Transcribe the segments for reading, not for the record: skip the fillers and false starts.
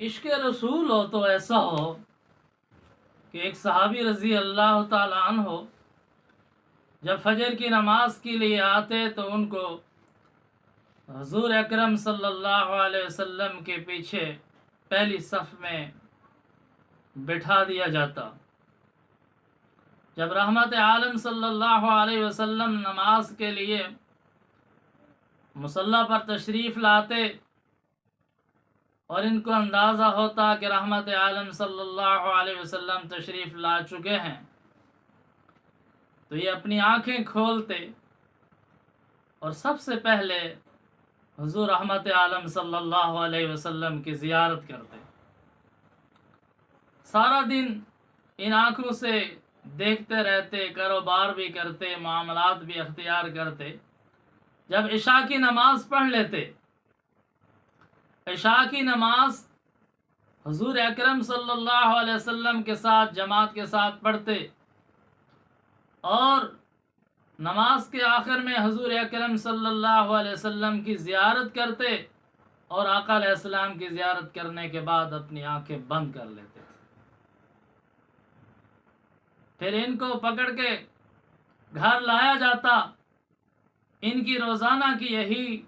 عشق رسول ہو تو ایسا ہو کہ ایک صحابی رضی اللہ تعالی عنہ جب فجر کی نماز کے لیے آتے تو ان کو حضور اکرم صلی اللہ علیہ وسلم کے پیچھے پہلی صف میں بٹھا دیا جاتا۔ جب رحمت عالم صلی اللہ علیہ وسلم نماز کے لیے مصلی پر تشریف لاتے اور ان کو اندازہ ہوتا کہ رحمت عالم صلی اللہ علیہ وسلم تشریف لا چکے ہیں تو یہ اپنی آنکھیں کھولتے اور سب سے پہلے حضور رحمت عالم صلی اللہ علیہ وسلم کی زیارت کرتے۔ سارا دن ان آنکھوں سے دیکھتے رہتے، کاروبار بھی کرتے، معاملات بھی اختیار کرتے۔ جب عشاء کی نماز پڑھ لیتے، عشاء کی نماز حضور اکرم صلی اللہ علیہ وسلم کے ساتھ جماعت کے ساتھ پڑھتے اور نماز کے آخر میں حضور اکرم صلی اللہ علیہ وسلم کی زیارت کرتے اور آقا علیہ السلام کی زیارت کرنے کے بعد اپنی آنکھیں بند کر لیتے تھے۔ پھر ان کو پکڑ کے گھر لایا جاتا۔ ان کی روزانہ کی یہی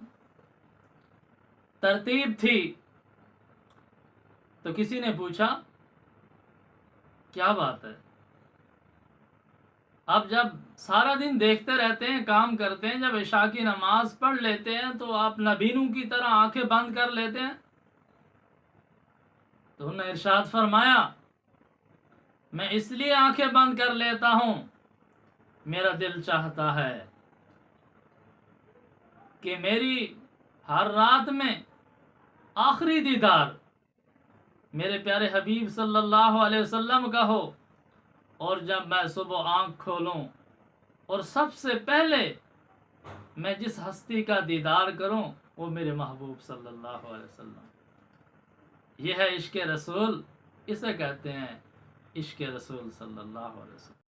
ترتیب تھی۔ تو کسی نے پوچھا کیا بات ہے؟ اب جب سارا دن دیکھتے رہتے ہیں، کام کرتے ہیں، جب عشاء کی نماز پڑھ لیتے ہیں تو آپ نبینوں کی طرح آنکھیں بند کر لیتے ہیں؟ تو انہوں نے ارشاد فرمایا، میں اس لیے آنکھیں بند کر لیتا ہوں، میرا دل چاہتا ہے کہ میری ہر رات میں آخری دیدار میرے پیارے حبیب صلی اللہ علیہ وسلم کا ہو، اور جب میں صبح آنکھ کھولوں اور سب سے پہلے میں جس ہستی کا دیدار کروں وہ میرے محبوب صلی اللہ علیہ وسلم۔ یہ ہے عشق رسول، اسے کہتے ہیں عشق رسول صلی اللہ علیہ وسلم۔